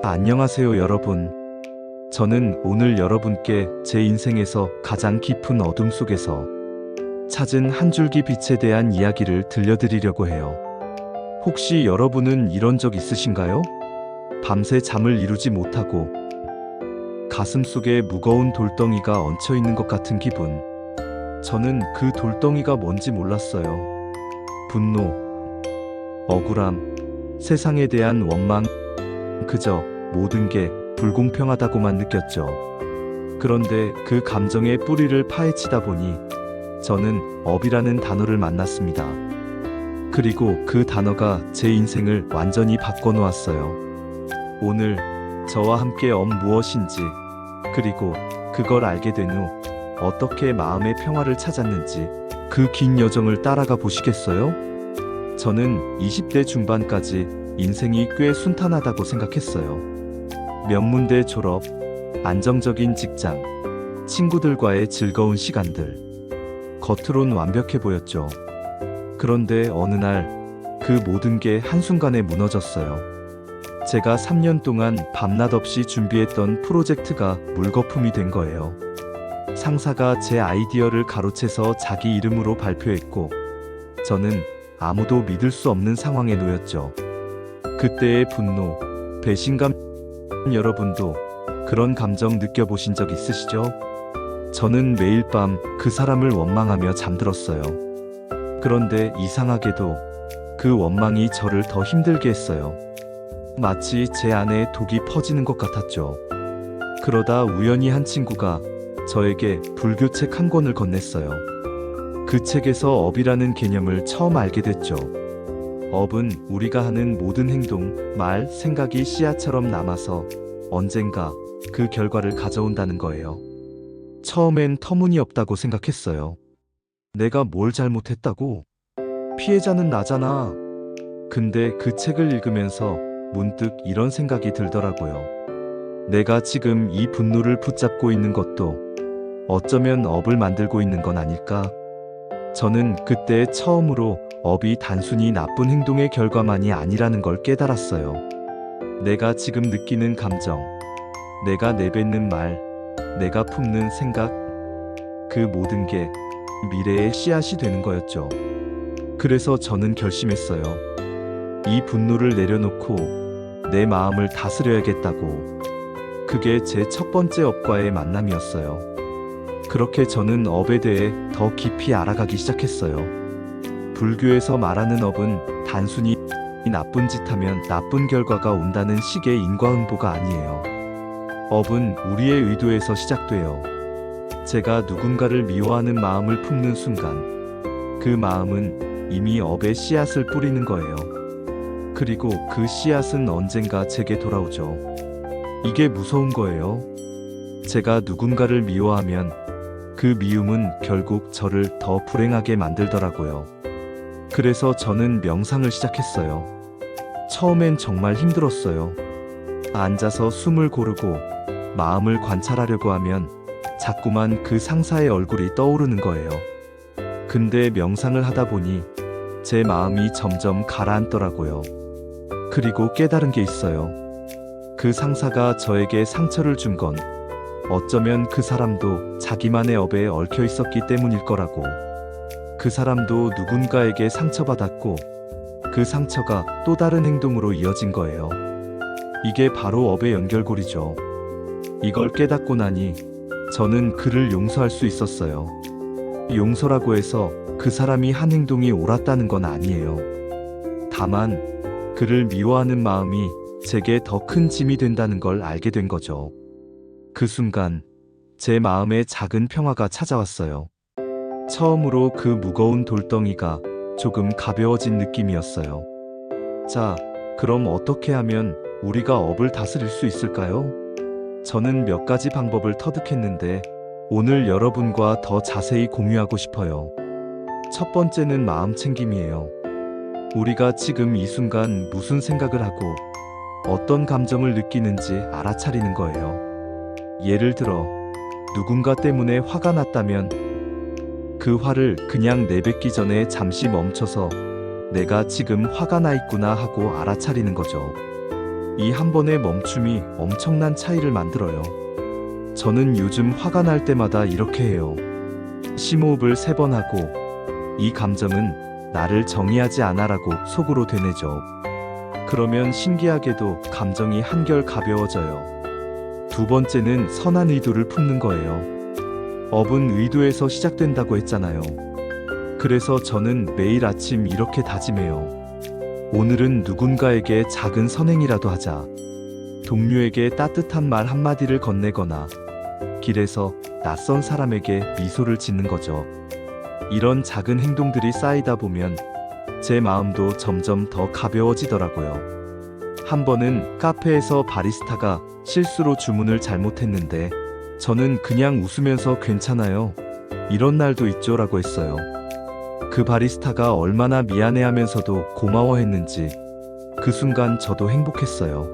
안녕하세요, 여러분. 저는 오늘 여러분께 제 인생에서 가장 깊은 어둠 속에서 찾은 한 줄기 빛에 대한 이야기를 들려드리려고 해요. 혹시 여러분은 이런 적 있으신가요? 밤새 잠을 이루지 못하고 가슴 속에 무거운 돌덩이가 얹혀 있는 것 같은 기분. 저는 그 돌덩이가 뭔지 몰랐어요. 분노, 억울함, 세상에 대한 원망, 그저 모든 게 불공평하다고만 느꼈죠. 그런데 그 감정의 뿌리를 파헤치다 보니 저는 업이라는 단어를 만났습니다. 그리고 그 단어가 제 인생을 완전히 바꿔놓았어요. 오늘 저와 함께 업 무엇인지, 그리고 그걸 알게 된 후 어떻게 마음의 평화를 찾았는지 그 긴 여정을 따라가 보시겠어요? 저는 20대 중반까지 인생이 꽤 순탄하다고 생각했어요. 명문대 졸업, 안정적인 직장, 친구들과의 즐거운 시간들. 겉으론 완벽해 보였죠. 그런데 어느 날 그 모든 게 한순간에 무너졌어요. 제가 3년 동안 밤낮 없이 준비했던 프로젝트가 물거품이 된 거예요. 상사가 제 아이디어를 가로채서 자기 이름으로 발표했고, 저는 아무도 믿을 수 없는 상황에 놓였죠. 그때의 분노, 배신감. 여러분도 그런 감정 느껴보신 적 있으시죠? 저는 매일 밤 그 사람을 원망하며 잠들었어요. 그런데 이상하게도 그 원망이 저를 더 힘들게 했어요. 마치 제 안에 독이 퍼지는 것 같았죠. 그러다 우연히 한 친구가 저에게 불교책 한 권을 건넸어요. 그 책에서 업이라는 개념을 처음 알게 됐죠. 업은 우리가 하는 모든 행동, 말, 생각이 씨앗처럼 남아서 언젠가 그 결과를 가져온다는 거예요. 처음엔 터무니없다고 생각했어요. 내가 뭘 잘못했다고? 피해자는 나잖아. 근데 그 책을 읽으면서 문득 이런 생각이 들더라고요. 내가 지금 이 분노를 붙잡고 있는 것도 어쩌면 업을 만들고 있는 건 아닐까? 저는 그때 처음으로 업이 단순히 나쁜 행동의 결과만이 아니라는 걸 깨달았어요. 내가 지금 느끼는 감정, 내가 내뱉는 말, 내가 품는 생각, 그 모든 게 미래의 씨앗이 되는 거였죠. 그래서 저는 결심했어요. 이 분노를 내려놓고 내 마음을 다스려야겠다고. 그게 제 첫 번째 업과의 만남이었어요. 그렇게 저는 업에 대해 더 깊이 알아가기 시작했어요. 불교에서 말하는 업은 단순히 나쁜 짓 하면 나쁜 결과가 온다는 식의 인과응보가 아니에요. 업은 우리의 의도에서 시작돼요. 제가 누군가를 미워하는 마음을 품는 순간 그 마음은 이미 업의 씨앗을 뿌리는 거예요. 그리고 그 씨앗은 언젠가 제게 돌아오죠. 이게 무서운 거예요. 제가 누군가를 미워하면 그 미움은 결국 저를 더 불행하게 만들더라고요. 그래서 저는 명상을 시작했어요. 처음엔 정말 힘들었어요. 앉아서 숨을 고르고 마음을 관찰하려고 하면 자꾸만 그 상사의 얼굴이 떠오르는 거예요. 근데 명상을 하다 보니 제 마음이 점점 가라앉더라고요. 그리고 깨달은 게 있어요. 그 상사가 저에게 상처를 준 건 어쩌면 그 사람도 자기만의 업에 얽혀 있었기 때문일 거라고. 그 사람도 누군가에게 상처받았고 그 상처가 또 다른 행동으로 이어진 거예요. 이게 바로 업의 연결고리죠. 이걸 깨닫고 나니 저는 그를 용서할 수 있었어요. 용서라고 해서 그 사람이 한 행동이 옳았다는 건 아니에요. 다만 그를 미워하는 마음이 제게 더 큰 짐이 된다는 걸 알게 된 거죠. 그 순간 제 마음에 작은 평화가 찾아왔어요. 처음으로 그 무거운 돌덩이가 조금 가벼워진 느낌이었어요. 자, 그럼 어떻게 하면 우리가 업을 다스릴 수 있을까요? 저는 몇 가지 방법을 터득했는데 오늘 여러분과 더 자세히 공유하고 싶어요. 첫 번째는 마음 챙김이에요. 우리가 지금 이 순간 무슨 생각을 하고 어떤 감정을 느끼는지 알아차리는 거예요. 예를 들어 누군가 때문에 화가 났다면 그 화를 그냥 내뱉기 전에 잠시 멈춰서 내가 지금 화가 나 있구나 하고 알아차리는 거죠. 이 한 번의 멈춤이 엄청난 차이를 만들어요. 저는 요즘 화가 날 때마다 이렇게 해요. 심호흡을 3번 하고 이 감정은 나를 정의하지 않아라고 속으로 되뇌죠. 그러면 신기하게도 감정이 한결 가벼워져요. 두 번째는 선한 의도를 품는 거예요. 업은 의도에서 시작된다고 했잖아요. 그래서 저는 매일 아침 이렇게 다짐해요. 오늘은 누군가에게 작은 선행이라도 하자. 동료에게 따뜻한 말 한마디를 건네거나 길에서 낯선 사람에게 미소를 짓는 거죠. 이런 작은 행동들이 쌓이다 보면 제 마음도 점점 더 가벼워지더라고요. 한 번은 카페에서 바리스타가 실수로 주문을 잘못했는데 저는 그냥 웃으면서 괜찮아요. 이런 날도 있죠 라고 했어요. 그 바리스타가 얼마나 미안해하면서도 고마워했는지 그 순간 저도 행복했어요.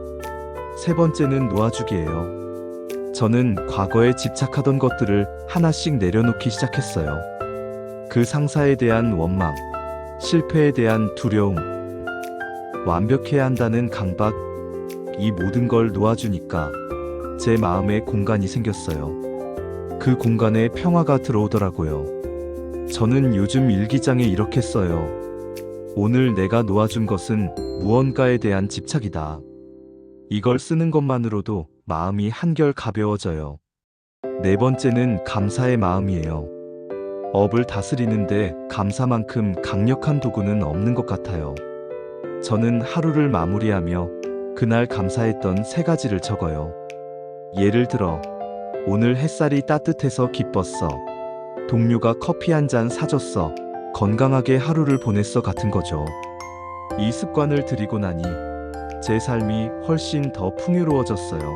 3번째는 놓아주기예요. 저는 과거에 집착하던 것들을 하나씩 내려놓기 시작했어요. 그 상사에 대한 원망, 실패에 대한 두려움, 완벽해야 한다는 강박, 이 모든 걸 놓아주니까 제 마음에 공간이 생겼어요. 그 공간에 평화가 들어오더라고요. 저는 요즘 일기장에 이렇게 써요. 오늘 내가 놓아준 것은 무언가에 대한 집착이다. 이걸 쓰는 것만으로도 마음이 한결 가벼워져요. 4번째는 감사의 마음이에요. 업을 다스리는데 감사만큼 강력한 도구는 없는 것 같아요. 저는 하루를 마무리하며 그날 감사했던 3가지를 적어요. 예를 들어, 오늘 햇살이 따뜻해서 기뻤어. 동료가 커피 한 잔 사줬어. 건강하게 하루를 보냈어 같은 거죠. 이 습관을 들이고 나니 제 삶이 훨씬 더 풍요로워졌어요.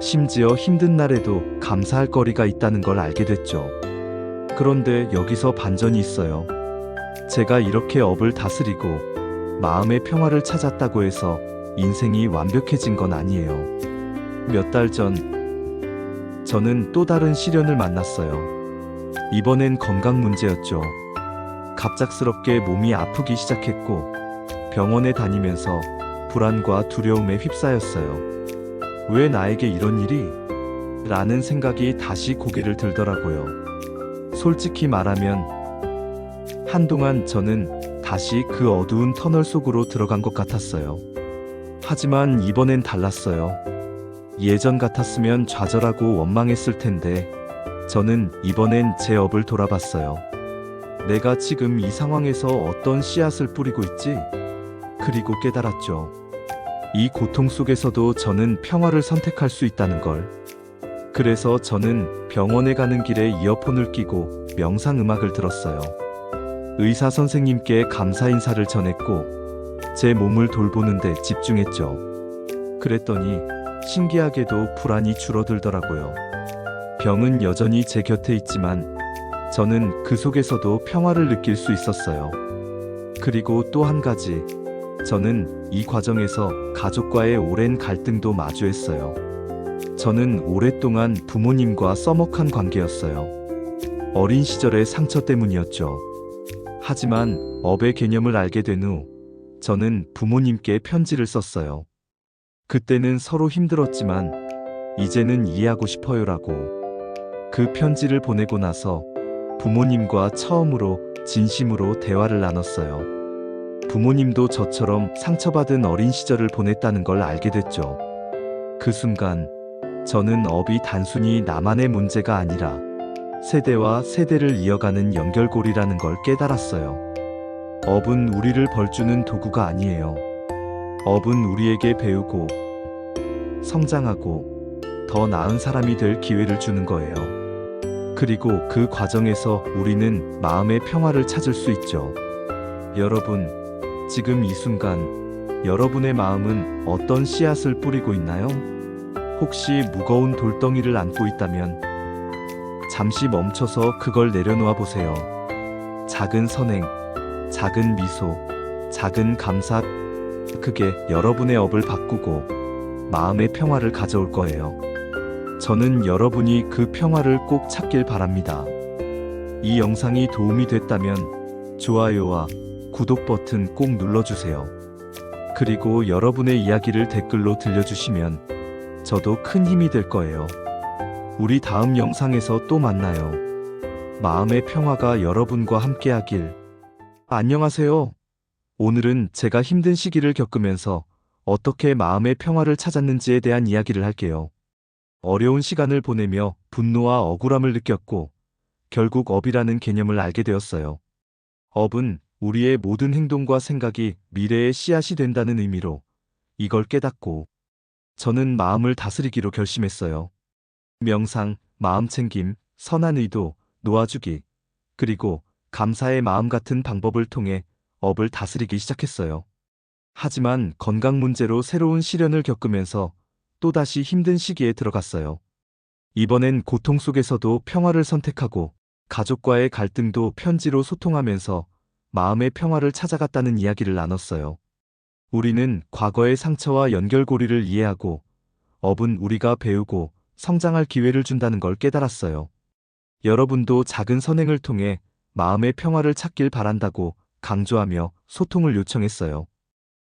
심지어 힘든 날에도 감사할 거리가 있다는 걸 알게 됐죠. 그런데 여기서 반전이 있어요. 제가 이렇게 업을 다스리고 마음의 평화를 찾았다고 해서 인생이 완벽해진 건 아니에요. 몇 달 전, 저는 또 다른 시련을 만났어요. 이번엔 건강 문제였죠. 갑작스럽게 몸이 아프기 시작했고 병원에 다니면서 불안과 두려움에 휩싸였어요. 왜 나에게 이런 일이? 라는 생각이 다시 고개를 들더라고요. 솔직히 말하면 한동안 저는 다시 그 어두운 터널 속으로 들어간 것 같았어요. 하지만 이번엔 달랐어요. 예전 같았으면 좌절하고 원망했을 텐데 저는 이번엔 제 업을 돌아봤어요. 내가 지금 이 상황에서 어떤 씨앗을 뿌리고 있지? 그리고 깨달았죠. 이 고통 속에서도 저는 평화를 선택할 수 있다는 걸. 그래서 저는 병원에 가는 길에 이어폰을 끼고 명상 음악을 들었어요. 의사 선생님께 감사 인사를 전했고 제 몸을 돌보는데 집중했죠. 그랬더니 신기하게도 불안이 줄어들더라고요. 병은 여전히 제 곁에 있지만 저는 그 속에서도 평화를 느낄 수 있었어요. 그리고 또 한 가지, 저는 이 과정에서 가족과의 오랜 갈등도 마주했어요. 저는 오랫동안 부모님과 써먹한 관계였어요. 어린 시절의 상처 때문이었죠. 하지만 업의 개념을 알게 된 후 저는 부모님께 편지를 썼어요. 그때는 서로 힘들었지만 이제는 이해하고 싶어요라고. 그 편지를 보내고 나서 부모님과 처음으로 진심으로 대화를 나눴어요. 부모님도 저처럼 상처받은 어린 시절을 보냈다는 걸 알게 됐죠. 그 순간 저는 업이 단순히 나만의 문제가 아니라 세대와 세대를 이어가는 연결고리라는 걸 깨달았어요. 업은 우리를 벌주는 도구가 아니에요. 업은 우리에게 배우고 성장하고 더 나은 사람이 될 기회를 주는 거예요. 그리고 그 과정에서 우리는 마음의 평화를 찾을 수 있죠. 여러분, 지금 이 순간 여러분의 마음은 어떤 씨앗을 뿌리고 있나요? 혹시 무거운 돌덩이를 안고 있다면 잠시 멈춰서 그걸 내려놓아 보세요. 작은 선행, 작은 미소, 작은 감사, 그게 여러분의 업을 바꾸고 마음의 평화를 가져올 거예요. 저는 여러분이 그 평화를 꼭 찾길 바랍니다. 이 영상이 도움이 됐다면 좋아요와 구독 버튼 꼭 눌러주세요. 그리고 여러분의 이야기를 댓글로 들려주시면 저도 큰 힘이 될 거예요. 우리 다음 영상에서 또 만나요. 마음의 평화가 여러분과 함께하길. 안녕하세요. 오늘은 제가 힘든 시기를 겪으면서 어떻게 마음의 평화를 찾았는지에 대한 이야기를 할게요. 어려운 시간을 보내며 분노와 억울함을 느꼈고 결국 업이라는 개념을 알게 되었어요. 업은 우리의 모든 행동과 생각이 미래의 씨앗이 된다는 의미로 이걸 깨닫고 저는 마음을 다스리기로 결심했어요. 명상, 마음챙김, 선한 의도, 놓아주기, 그리고 감사의 마음 같은 방법을 통해 업을 다스리기 시작했어요. 하지만 건강 문제로 새로운 시련을 겪으면서 또다시 힘든 시기에 들어갔어요. 이번엔 고통 속에서도 평화를 선택하고 가족과의 갈등도 편지로 소통하면서 마음의 평화를 찾아갔다는 이야기를 나눴어요. 우리는 과거의 상처와 연결고리를 이해하고 업은 우리가 배우고 성장할 기회를 준다는 걸 깨달았어요. 여러분도 작은 선행을 통해 마음의 평화를 찾길 바란다고 강조하며 소통을 요청했어요.